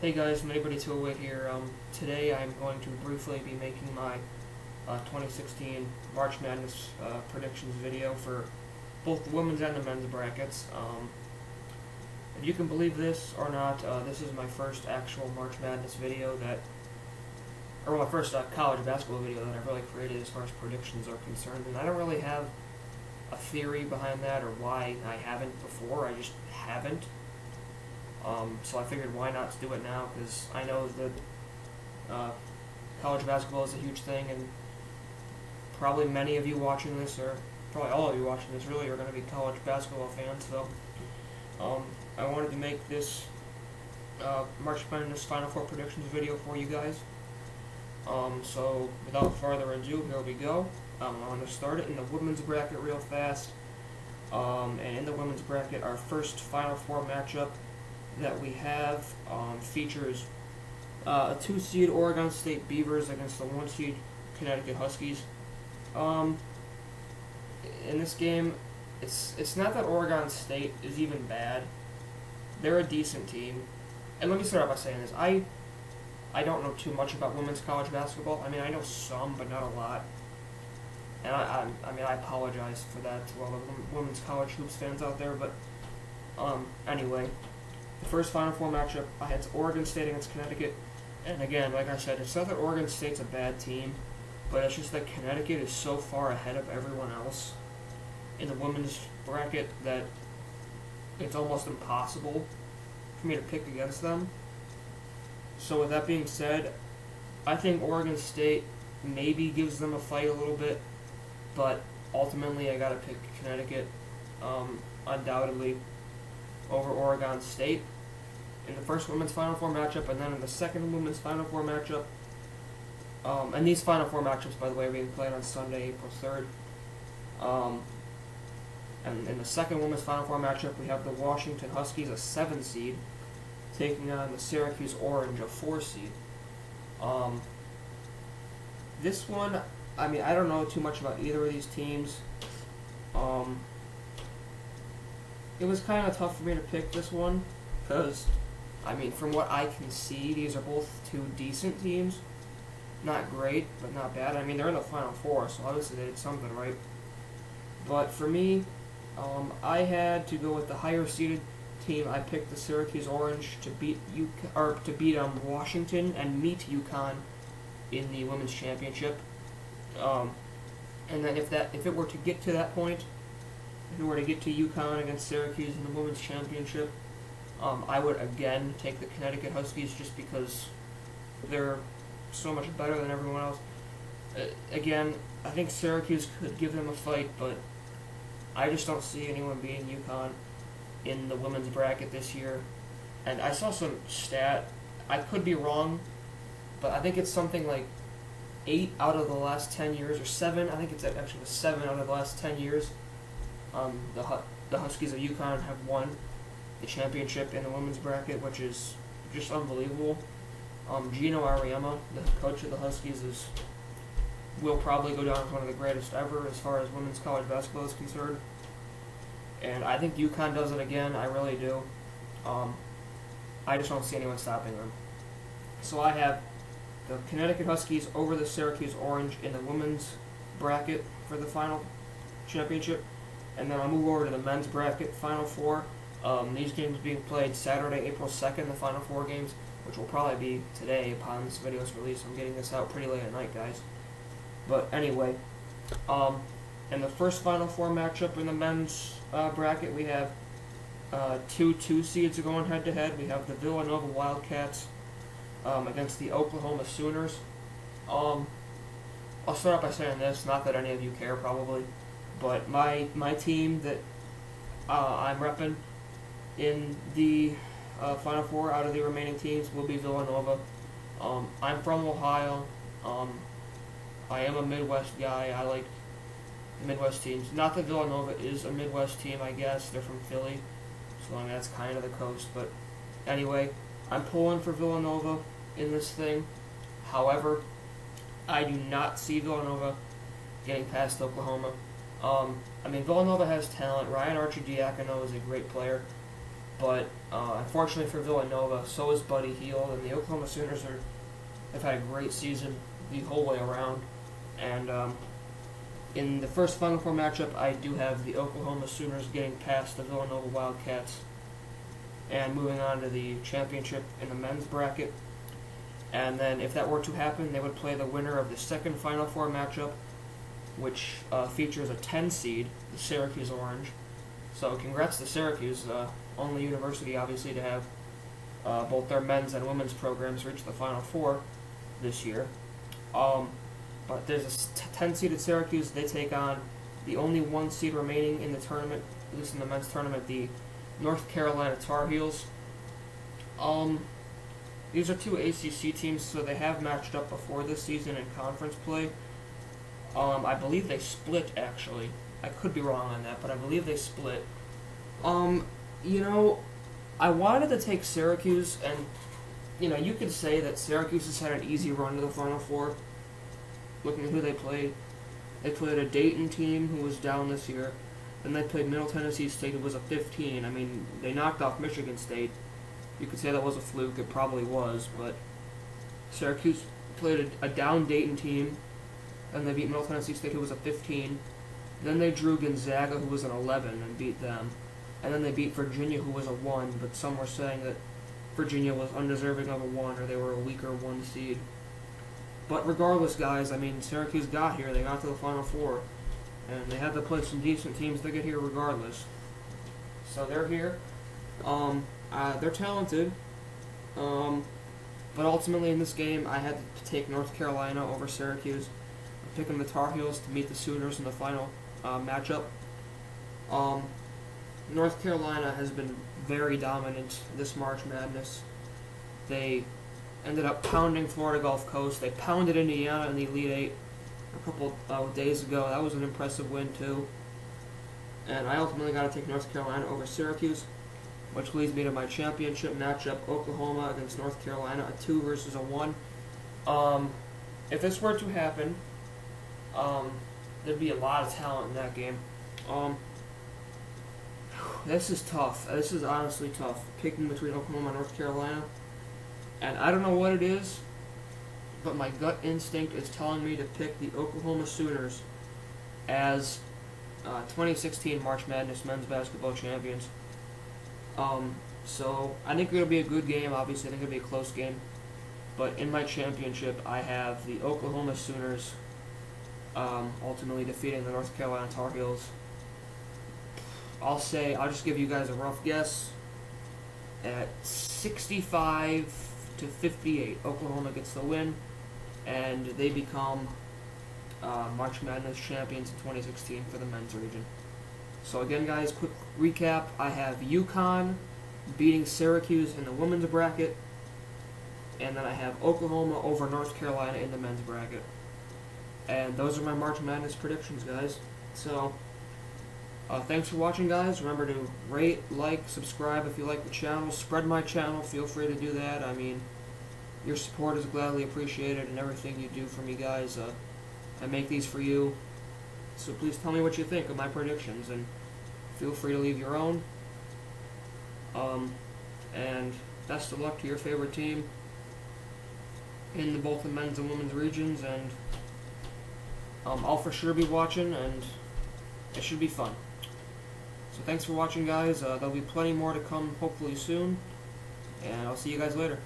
Hey guys, Anybody208 here. Today I'm going to briefly be making my 2016 March Madness predictions video for both the women's and the men's brackets. If you can believe this or not, this is my first actual March Madness video or my first college basketball video that I've really created as far as predictions are concerned, and I don't really have a theory behind that or why I haven't before. I just haven't. So I figured why not do it now, because I know that college basketball is a huge thing, and probably many of you watching this, or probably all of you watching this, really are going to be college basketball fans. So I wanted to make this March Madness Final Four predictions video for you guys. So without further ado, here we go. I'm going to start it in the women's bracket real fast. And in the women's bracket, our first Final Four matchup that we have features a 2-seed Oregon State Beavers against the 1-seed Connecticut Huskies. In this game, it's not that Oregon State is even bad. They're a decent team. And let me start off by saying this. I don't know too much about women's college basketball. I mean, I know some, but not a lot. And I apologize for that to all the women's college hoops fans out there, but anyway. The first Final Four matchup, I had Oregon State against Connecticut. And again, like I said, it's not that Oregon State's a bad team, but it's just that Connecticut is so far ahead of everyone else in the women's bracket that it's almost impossible for me to pick against them. So with that being said, I think Oregon State maybe gives them a fight a little bit, but ultimately I gotta pick Connecticut, undoubtedly, over Oregon State in the first women's Final Four matchup, and then in the second women's Final Four matchup. And these Final Four matchups, by the way, are being played on Sunday, April 3rd. And in the second women's Final Four matchup, we have the Washington Huskies, a 7-seed, taking on the Syracuse Orange, a 4-seed. This one, I mean, I don't know too much about either of these teams. It was kind of tough for me to pick this one, because, I mean, from what I can see, these are both two decent teams. Not great, but not bad. I mean, they're in the Final Four, so obviously they did something right. But for me, I had to go with the higher-seeded team. I picked the Syracuse Orange to beat Washington and meet UConn in the women's championship. And then if it were to get to that point, if we were to get to UConn against Syracuse in the women's championship, I would again take the Connecticut Huskies just because they're so much better than everyone else. Again, I think Syracuse could give them a fight, but I just don't see anyone beating UConn in the women's bracket this year. And I saw some stat, I could be wrong, but I think it's something like 8 out of the last 10 years, or 7, I think it's actually 7 out of the last 10 years. The Huskies of UConn have won the championship in the women's bracket, which is just unbelievable. Gino Auriemma, the coach of the Huskies, will probably go down as one of the greatest ever as far as women's college basketball is concerned. And I think UConn does it again. I really do. I just don't see anyone stopping them. So I have the Connecticut Huskies over the Syracuse Orange in the women's bracket for the final championship. And then I'll move over to the men's bracket, Final Four. These games being played Saturday, April 2nd, the Final Four games, which will probably be today upon this video's release. I'm getting this out pretty late at night, guys. But anyway, in the first Final Four matchup in the men's bracket, we have two seeds going head-to-head. We have the Villanova Wildcats against the Oklahoma Sooners. I'll start off by saying this, not that any of you care probably, but my team that I'm repping in the Final Four out of the remaining teams will be Villanova. I'm from Ohio. I am a Midwest guy. I like Midwest teams. Not that Villanova is a Midwest team, I guess. They're from Philly, so I mean, that's kind of the coast. But anyway, I'm pulling for Villanova in this thing. However, I do not see Villanova getting past Oklahoma. I mean, Villanova has talent. Ryan Archie-Diacono is a great player. But unfortunately for Villanova, so is Buddy Hield, and the Oklahoma Sooners have had a great season the whole way around. And in the first Final Four matchup, I do have the Oklahoma Sooners getting past the Villanova Wildcats and moving on to the championship in the men's bracket. And then if that were to happen, they would play the winner of the second Final Four matchup, which features a 10 seed, the Syracuse Orange. So congrats to Syracuse, only university obviously to have both their men's and women's programs reach the Final Four this year. But there's a 10 seeded Syracuse. They take on the only 1 seed remaining in the tournament, at least in the men's tournament, the North Carolina Tar Heels. These are 2 ACC teams, so they have matched up before this season in conference play. I believe they split, actually. I could be wrong on that, but I believe they split. You know, I wanted to take Syracuse, and, you know, you could say that Syracuse has had an easy run to the Final Four. Looking at who they played. They played a Dayton team who was down this year. Then they played Middle Tennessee State, who was a 15. I mean, they knocked off Michigan State. You could say that was a fluke. It probably was, but Syracuse played a down Dayton team, and they beat Middle Tennessee State, who was a 15. Then they drew Gonzaga, who was an 11, and beat them. And then they beat Virginia, who was a 1, but some were saying that Virginia was undeserving of a 1, or they were a weaker 1 seed. But regardless, guys, I mean, Syracuse got here. They got to the Final Four, and they had to play some decent teams to get here regardless. So they're here. They're talented. But ultimately in this game, I had to take North Carolina over Syracuse. I'm picking the Tar Heels to meet the Sooners in the final matchup. North Carolina has been very dominant this March Madness. They ended up pounding Florida Gulf Coast. They pounded Indiana in the Elite Eight a couple days ago. That was an impressive win, too. And I ultimately got to take North Carolina over Syracuse, which leads me to my championship matchup, Oklahoma against North Carolina, a 2 versus a 1. If this were to happen, there'd be a lot of talent in that game. This is tough. This is honestly tough, picking between Oklahoma and North Carolina. And I don't know what it is, but my gut instinct is telling me to pick the Oklahoma Sooners as 2016 March Madness men's basketball champions. So I think it'll be a good game. Obviously, I think it'll be a close game. But in my championship, I have the Oklahoma Sooners ultimately defeating the North Carolina Tar Heels. I'll just give you guys a rough guess. At 65 to 58, Oklahoma gets the win, and they become March Madness champions in 2016 for the men's region. So again, guys, quick recap. I have UConn beating Syracuse in the women's bracket, and then I have Oklahoma over North Carolina in the men's bracket. And those are my March Madness predictions, guys. So thanks for watching, guys. Remember to rate, like, subscribe if you like the channel. Spread my channel. Feel free to do that. I mean, your support is gladly appreciated, and everything you do for me, guys. I make these for you. So please tell me what you think of my predictions, and feel free to leave your own. And best of luck to your favorite team in both the men's and women's regions. And I'll for sure be watching, and it should be fun. So thanks for watching, guys. There'll be plenty more to come hopefully soon, and I'll see you guys later.